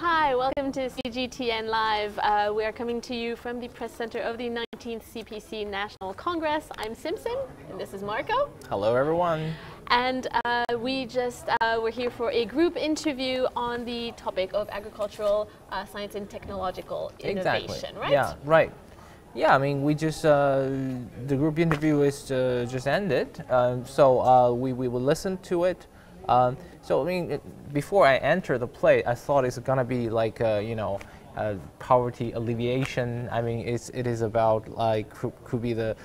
Hi, welcome to CGTN Live. We are coming to you from the press center of the 19th CPC National Congress. I'm Simpson, and this is Marco. Hello, everyone. And we're here for a group interview on the topic of agricultural science and technological innovation, right? Yeah, right. Yeah, I mean, we just, the group interview is just ended, so we will listen to it. So, I mean, before I enter the play, I thought it's gonna be like, poverty alleviation. I mean, it is about like could be the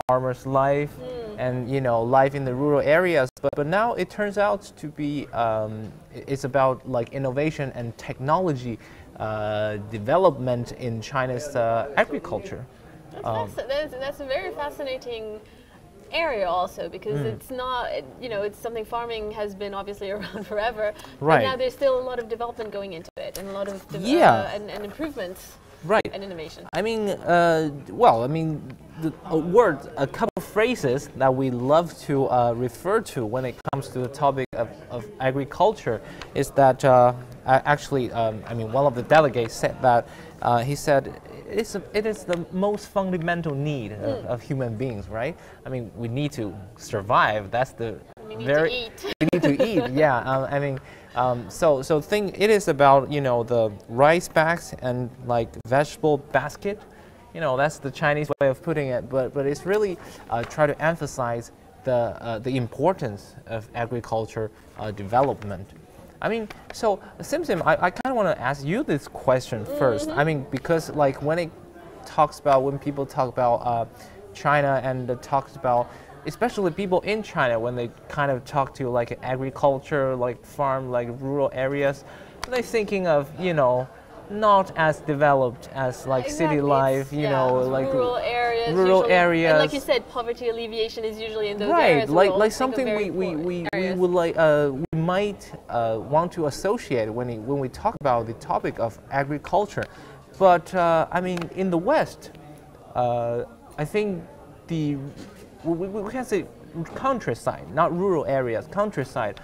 farmer's life and life in the rural areas. But now it turns out to be it's about like innovation and technology development in China's agriculture. That's a very fascinating area also, because it's not, it's something farming has been obviously around forever, right. But now there's still a lot of development going into it and a lot of and improvements, right, and innovation. I mean, a couple of phrases that we love to refer to when it comes to the topic of agriculture is that one of the delegates said that he said it is the most fundamental need of human beings, right? I mean, we need to survive. That's the we need to eat. We need to eat. Yeah. It is about the rice bags and like vegetable basket. That's the Chinese way of putting it. But it's really try to emphasize the importance of agriculture development. I mean, so Simpson, I kind of want to ask you this question first. I mean, because like when people talk about China and talks about, especially people in China, when they kind of talk to like agriculture, like farm, like rural areas, they're thinking of not as developed as like city life, like rural areas. And like you said, poverty alleviation is usually in those areas. Right, like something we would like we might want to associate when we talk about the topic of agriculture. But I mean, in the West, I think we can say countryside, not rural areas, countryside,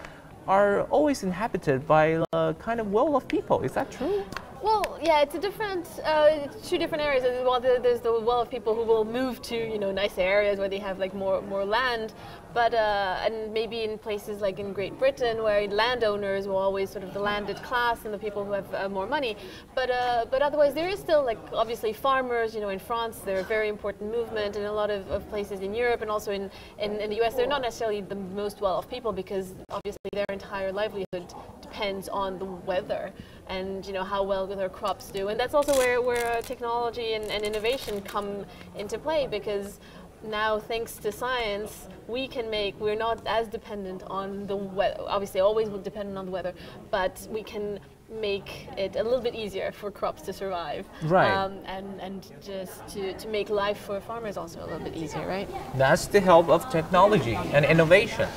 are always inhabited by kind of well-off people. Is that true? Well, yeah, it's two different areas. Well, there's the well-off people who will move to nice areas where they have like more land, but and maybe in places like in Great Britain where landowners were always sort of the landed class and the people who have more money. But otherwise, there is still like obviously farmers. In France, they're a very important movement. In a lot of places in Europe and also in the US, they're not necessarily the most well-off people because obviously their entire livelihood depends on the weather and how well their crops do. And that's also where technology and innovation come into play, because now thanks to science we're not as dependent on the weather. Obviously always dependent on the weather, but we can make it a little bit easier for crops to survive, right? And just to make life for farmers also a little bit easier, right? That's the help of technology and innovation.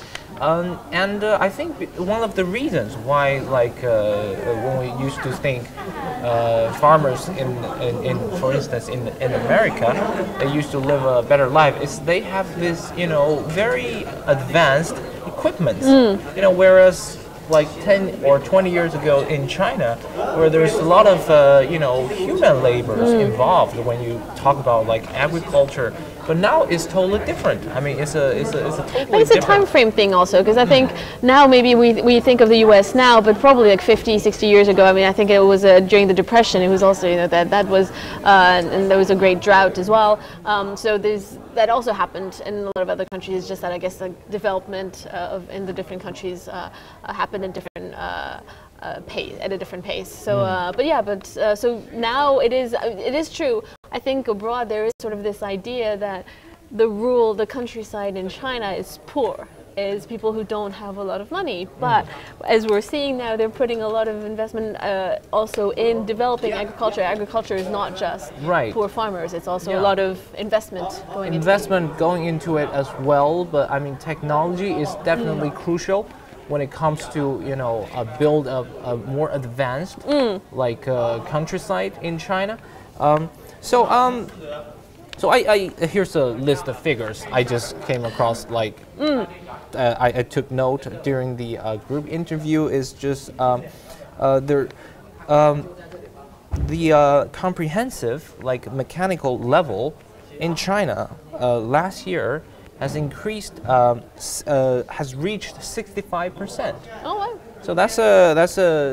I think one of the reasons why, like, when we used to think farmers for instance, in America, they used to live a better life, is they have this, very advanced equipment, whereas like 10 or 20 years ago in China, where there's a lot of human labors involved when you talk about like agriculture. But now it's totally different. I mean, it's a totally different. A time frame thing also, because I think now maybe we think of the U.S. now, but probably like 50, 60 years ago. I mean, I think it was during the Depression. It was also that was and there was a great drought as well. So that also happened in a lot of other countries. It's just that I guess the development in the different countries happened in different at a different pace. So, so now it is true. I think abroad there is sort of this idea that the countryside in China is poor, is people who don't have a lot of money. But as we're seeing now, they're putting a lot of investment also in developing agriculture. Agriculture is not just poor farmers; it's also a lot of investment going into it as well. But I mean, technology is definitely crucial when it comes to build a more advanced countryside in China. So I here's a list of figures I just came across. I took note during the group interview. Is just there the comprehensive, like mechanical level in China last year has increased, has reached 65%. Oh, wow. So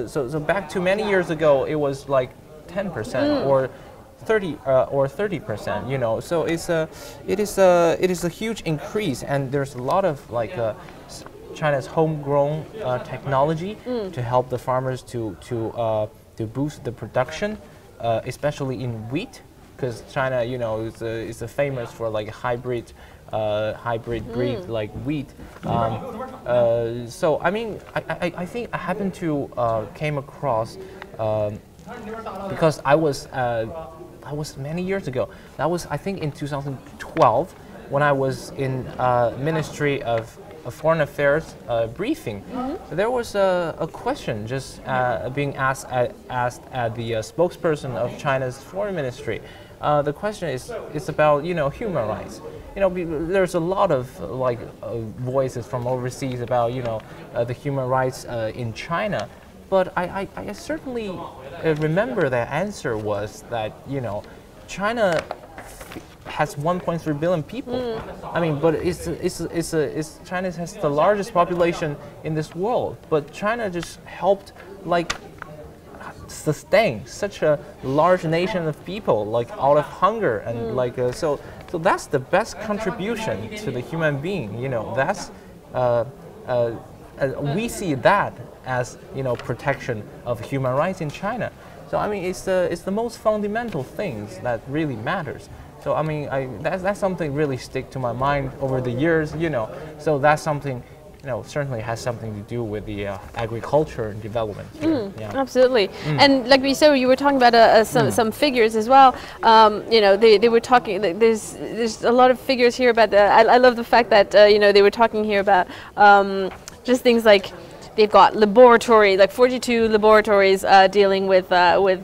so back to many years ago, it was like 10% or 30%. You know, so it is a huge increase, and there's a lot of like China's homegrown technology to help the farmers to boost the production, especially in wheat, because China, you know, is famous for like hybrid breed like wheat. So I mean, I think I happened to came across because I was many years ago. That was, I think, in 2012 when I was in Ministry of Foreign Affairs briefing. So there was a question just being asked at the spokesperson of China's foreign ministry. The question is about, you know, human rights. You know, there's a lot of like voices from overseas about, you know, the human rights in China. But I certainly remember the answer was that, you know, China has 1.3 billion people. I mean, but China has the largest population in this world. But China just helped like sustain such a large nation of people like out of hunger and like so that's the best contribution to the human being. You know, that's we see that as, you know, protection of human rights in China. So I mean, it's the most fundamental things that really matters. So I mean, that's something really stick to my mind over the years. You know, so that's something, you know, certainly has something to do with the agriculture and development. Yeah. Absolutely. And like we said, you were talking about some figures as well. You know, they were talking. There's a lot of figures here about the. I love the fact that you know, they were talking here about just things like they've got laboratory, like 42 laboratories dealing with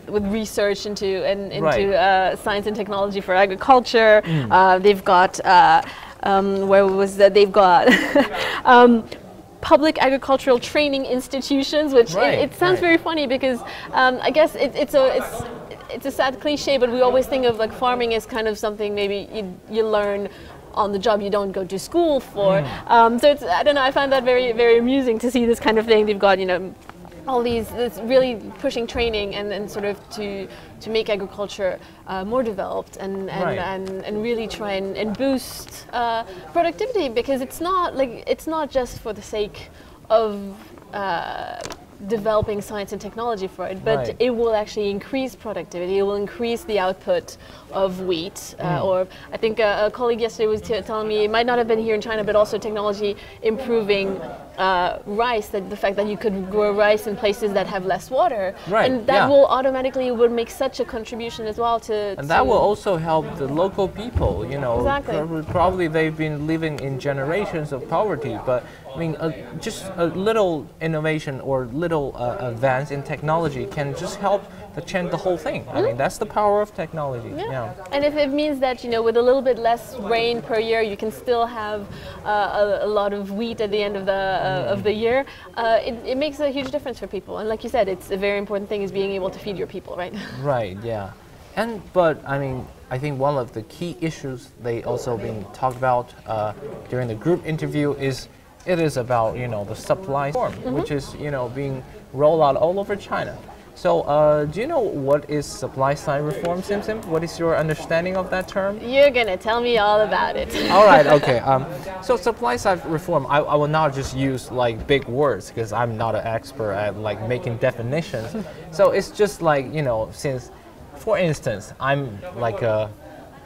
research into science and technology for agriculture. They've got where was that? They've got public agricultural training institutions, which it sounds very funny because I guess it's a sad cliche, but we always think of like farming as kind of something maybe you learn on the job, you don't go to school for. So it's, I don't know, I find that very, very amusing to see this kind of thing. They've got, you know, all these, this really pushing training and sort of to make agriculture more developed and really try and boost productivity, because it's not just for the sake of developing science and technology for it, but it will actually increase productivity. It will increase the output of wheat. Or I think a colleague yesterday was telling me, it might not have been here in China, but also technology improving rice, that the fact that you could grow rice in places that have less water, and that will automatically make such a contribution as well and that will also help the local people. You know, probably they've been living in generations of poverty, but I mean, just a little innovation or little advance in technology can just help to change the whole thing. I mean, that's the power of technology. And if it means that, you know, with a little bit less rain per year, you can still have a lot of wheat at the end of the year, it makes a huge difference for people. And like you said, it's a very important thing is being able to feed your people, right? Right. Yeah. But I mean, I think one of the key issues they also been talked about during the group interview is about, you know, the supply reform, which is, you know, being rolled out all over China. So do you know what is supply side reform, Sim? What is your understanding of that term? You're gonna tell me all about it. All right, okay. So supply side reform, I will not just use like big words because I'm not an expert at like making definitions. So it's just like, you know, since, for instance, I'm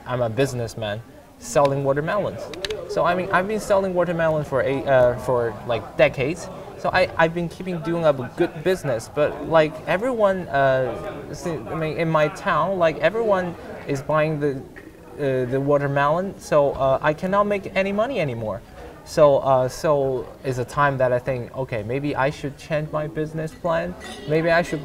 a businessman selling watermelons. So I mean, I've been selling watermelon for like decades. So I've been doing a good business, but like everyone, I mean, in my town, like everyone is buying the watermelon, so I cannot make any money anymore. So it's a time that I think, okay, maybe I should change my business plan. Maybe I should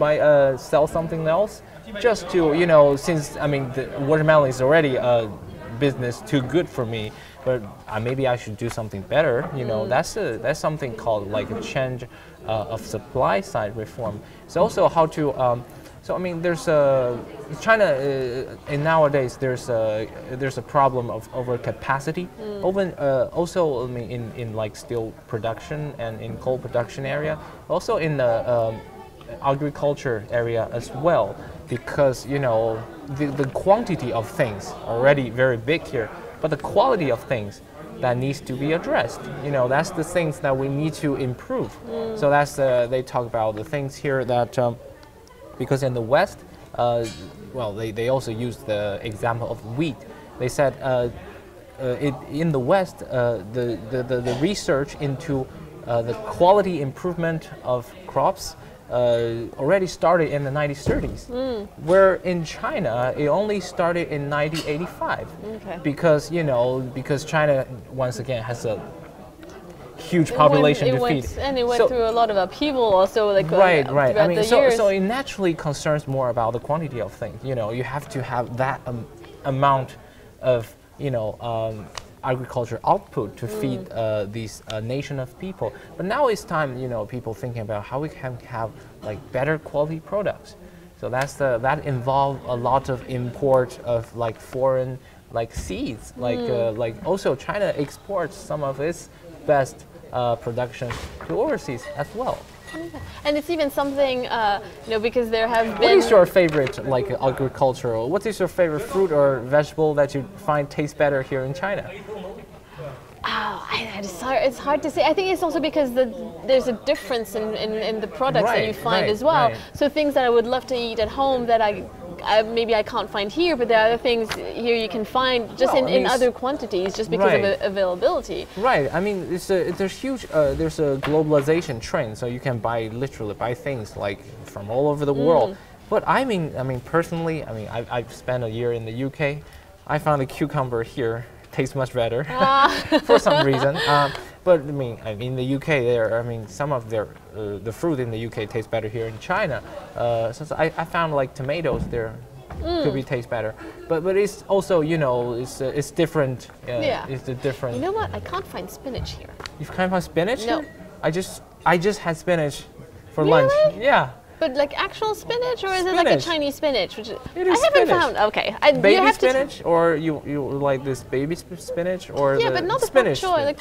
sell something else, just to, you know, since I mean the watermelon is already a business too good for me, but maybe I should do something better. You know, that's something called like a change of supply side reform. It's also how to So I mean, there's a China, and nowadays there's a problem of overcapacity. Also, I mean, in like steel production and in coal production area, also in the agriculture area as well, because you know the quantity of things already very big here, but the quality of things that needs to be addressed. You know, that's the things that we need to improve. So that's they talk about the things here that because in the West, well, they also use the example of wheat. They said in the West, the research into the quality improvement of crops already started in the 1930s, where in China it only started in 1985, because you know, because China once again has a huge population to feed, and it went through a lot of upheaval also, like right. I mean, years. so it naturally concerns more about the quantity of things. You know, you have to have that amount of agriculture output to feed these nation of people. But now it's time, you know, people thinking about how we can have like better quality products. So that involves a lot of import of like foreign like seeds. Like also China exports some of its best production to overseas as well. And it's even something, because there have been... What is your favorite, like, agricultural? What is your favorite fruit or vegetable that you find tastes better here in China? It's hard to say. I think it's also because there's a difference in the products that you find as well. Right. So things that I would love to eat at home that maybe I can't find here, but there are other things here you can find just in other quantities, just because of availability. Right. I mean, there's a globalization trend, so you can literally buy things like from all over the world. But I mean, personally, I've spent a year in the UK. I found a cucumber here tastes much better for some reason. But I mean, in the UK, some of the fruit in the UK tastes better here in China. So I found like tomatoes there could taste better. But it's also, you know, it's different. It's a different. You know what? I can't find spinach here. You can't find spinach No. here? I just had spinach for lunch. Yeah. But like actual spinach, or is it Spinach. like a Chinese spinach? It is I haven't spinach. found. Okay, Baby spinach, or you like this baby spinach, or yeah, the but not the spinach. choy. Like,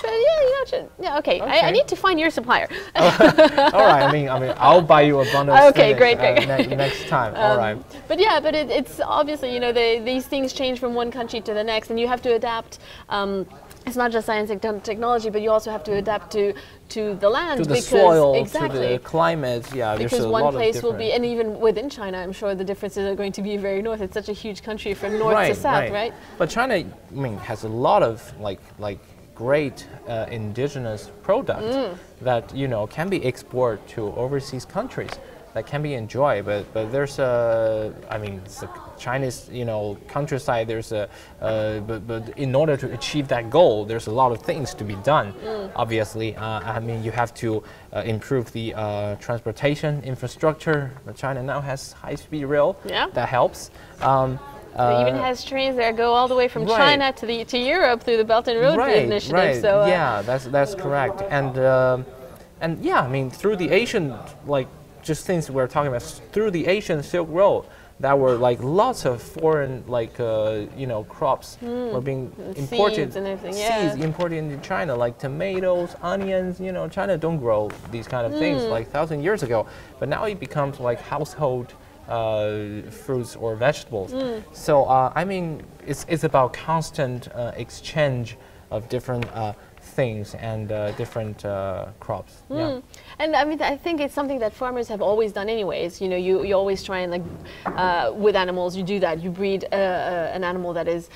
yeah. Okay. I need to find your supplier. All right. I mean, I'll buy you a bundle of Okay, spinach great. next time. All right. But yeah, it's obviously, you know, these things change from one country to the next, and you have to adapt. It's not just science and technology, but you also have to adapt to the land, To the because soil, exactly, to the climate. Yeah, because there's a one lot place of will be, and even within China, I'm sure the differences are going to be very north. It's such a huge country from north to south, right? But China, has a lot of like great indigenous products that, you know, can be exported to overseas countries, that can be enjoyed. But there's it's a Chinese, you know, countryside. There's but in order to achieve that goal, there's a lot of things to be done. Obviously, you have to improve the transportation infrastructure. But China now has high-speed rail. Yeah. That helps. It even has trains that go all the way from China to Europe through the Belt and Road Initiative. Right. So yeah, that's correct. And yeah, I mean, through the Asian, like, just things we're talking about, through the Asian Silk Road, that were like lots of foreign, like crops were being imported, seeds and everything, yeah. seeds imported into China, like tomatoes, onions. You know, China don't grow these kind of things like 1,000 years ago, but now it becomes like household fruits or vegetables. So it's about constant exchange of different things and different crops. Yeah. And I think it's something that farmers have always done anyways. You know, you always try and with animals, you do that. You breed an animal that is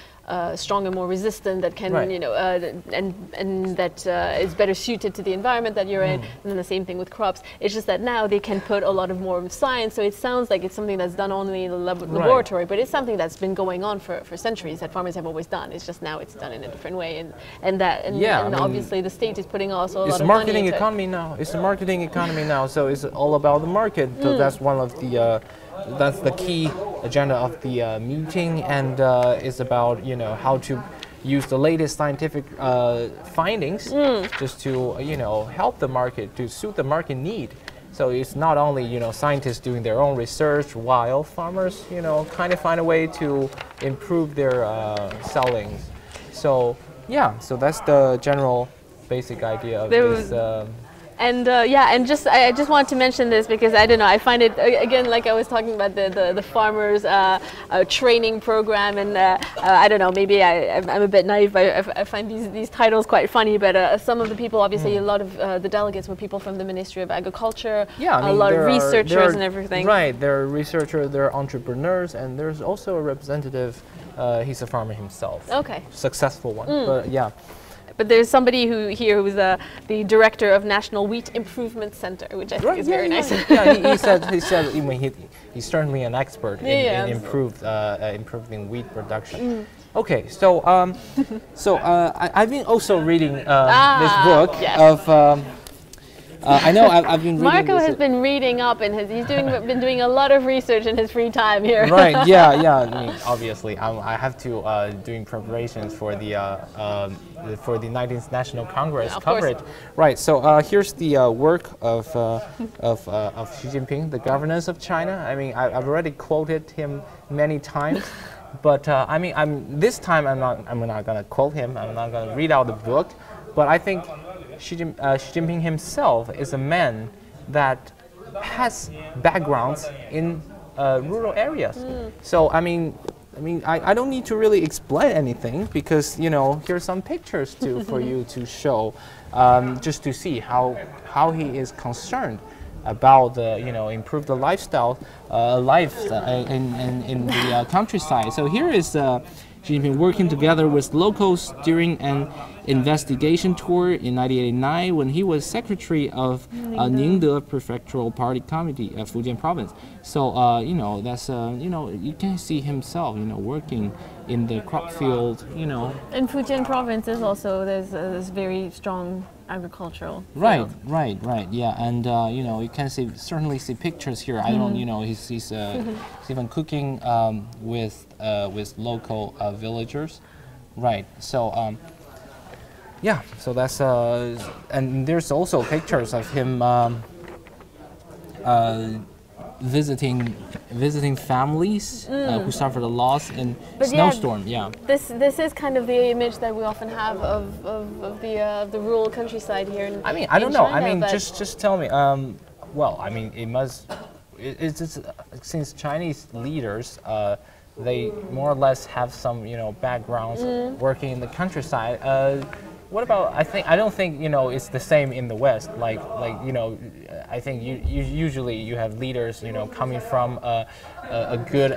stronger, more resistant, that can, and that is better suited to the environment that you're in. And then the same thing with crops. It's just that now they can put a lot of more science. So it sounds like it's something that's done only in the laboratory, but it's something that's been going on for centuries, that farmers have always done. It's just now it's done in a different way, and obviously the state is putting also a lot of money into it. It's a marketing economy now. So it's all about the market. So that's one of the that's the key agenda of the meeting, and it's about, you know, how to use the latest scientific findings just to, you know, help the market, to suit the market need. So it's not only, you know, scientists doing their own research while farmers, you know, kind of find a way to improve their sellings. So yeah, so that's the general basic idea of this. And and I just wanted to mention this because I don't know, I find it again, like I was talking about the farmers training program, and I don't know, maybe I'm a bit naive, but I find these titles quite funny. But some of the people, obviously, a lot of the delegates were people from the Ministry of Agriculture. Yeah, I mean, a lot of researchers and everything. Right, there are researchers, there are entrepreneurs, and there's also a representative. He's a farmer himself. Okay. Successful one, but yeah. But there's somebody who's the director of National Wheat Improvement Center, which I think is very nice. Yeah, he said he's certainly an expert in improving wheat production. Okay, so I've been also reading this book of. I know I've been reading. Marco has been reading up, and he's been doing a lot of research in his free time here. Right. Yeah. I mean, obviously, I have to doing preparations for the 19th National Congress coverage. Right. So here's the work of Xi Jinping, the governance of China. I mean, I've already quoted him many times. But I mean, this time I'm not gonna quote him. I'm not gonna read out the book. But I think Xi Jinping himself is a man that has backgrounds in rural areas. So I don't need to really explain anything, because, you know, here's some pictures for you to show, just to see how he is concerned about the, you know, improve the lifestyle in the countryside. So here is Xi Jinping working together with locals during an investigation tour in 1989 when he was secretary of Ningde Prefectural Party Committee of Fujian Province. So you know, that's you know, you can see himself, you know, working in the crop field, you know. In Fujian Province is also there's this very strong agricultural field. Right, yeah, and you know, you can certainly see pictures here. I don't, you know, he's even cooking with local villagers, right? So yeah, so that's and there's also pictures of him visiting families who suffered a loss in snowstorm. Yeah, this is kind of the image that we often have of the rural countryside here. I mean, I don't know. China, I mean, just tell me. Well, I mean, it's just, since Chinese leaders, they more or less have some, you know, backgrounds working in the countryside. What about? I don't think, you know, it's the same in the West. Like you know, I think you usually you have leaders, you know, coming from a good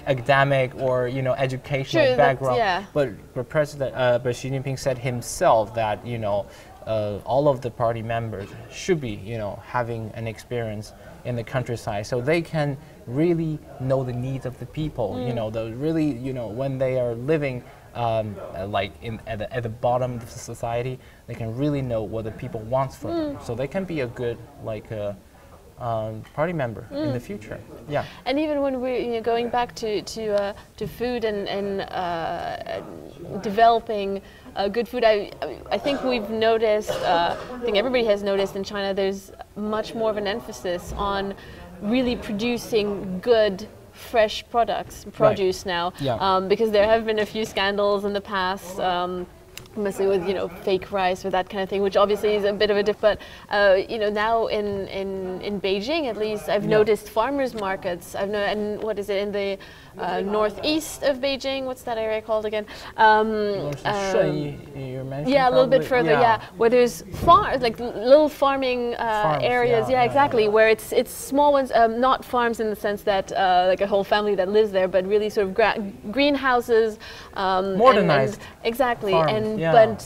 academic or, you know, educational background. Yeah. But Xi Jinping said himself that, you know, all of the party members should be, you know, having an experience in the countryside, so they can really know the needs of the people. You know, really, you know, when they are living like at the bottom of the society, they can really know what the people want from them, so they can be a good party member in the future. Yeah. And even when we're going back to food and developing good food, I think we've noticed. I think everybody has noticed in China. There's much more of an emphasis on really producing good, fresh produce now, because there have been a few scandals in the past, mostly with, you know, fake rice or that kind of thing, which obviously is a bit of a different. You know, now in Beijing, at least, I've noticed farmers markets. And what is it in the northeast of Beijing? What's that area called again? You're mentioning. Yeah, a little bit further. Yeah, where there's like little farming areas. Yeah, exactly. Where it's small ones, not farms in the sense that like a whole family that lives there, but really sort of greenhouses. Modernized. Exactly. Farms, But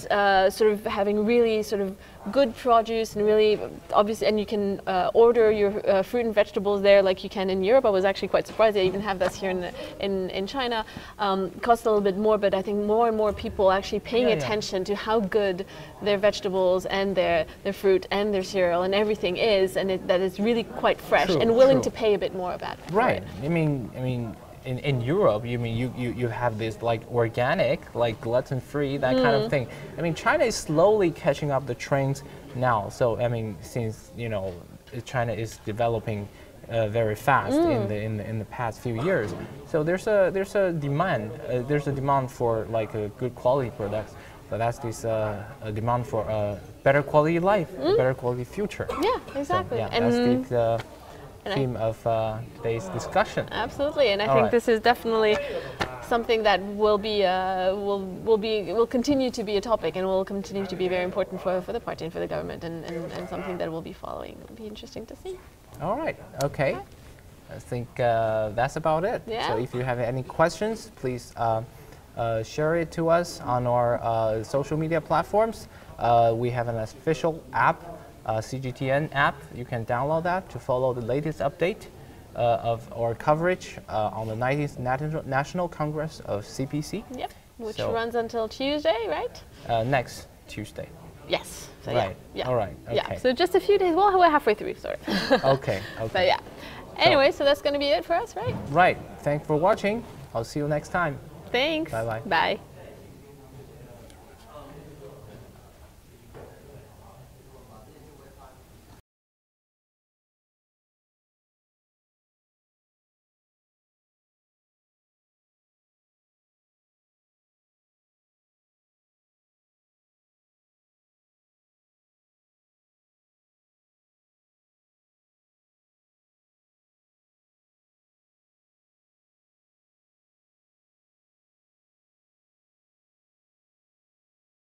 sort of having really sort of good produce and really obviously, and you can order your fruit and vegetables there like you can in Europe. I was actually quite surprised they even have this here in China. Costs a little bit more, but I think more and more people actually paying attention to how good their vegetables and their fruit and their cereal and everything is, and that it's really quite fresh and willing to pay a bit more about it. Right. I mean. In Europe, you have this like organic, like gluten-free, that kind of thing. I mean, China is slowly catching up the trends now. So I mean, since, you know, China is developing very fast in the past few years. So there's a demand for like a good quality products, but that's this a demand for a better quality life, a better quality future. Yeah, exactly. So, yeah, that's the theme of today's discussion. Absolutely, and I All think right. this is definitely something that will continue to be a topic and will continue to be very important for the party and for the government, and something that we'll be following. It'll be interesting to see. All right. Okay. I think that's about it. Yeah. So if you have any questions, please share it to us on our social media platforms. We have an official app, CGTN app. You can download that to follow the latest update of our coverage on the 90th National Congress of CPC. Yep. Which So- runs until Tuesday, right? Next Tuesday. Yes. So Right. Yeah. All right. Okay. Yeah. So just a few days. Well, we're halfway through, sort of. Okay. Okay. But yeah. Anyway, so that's going to be it for us, right? Right. Thanks for watching. I'll see you next time. Thanks. Bye-bye. Bye.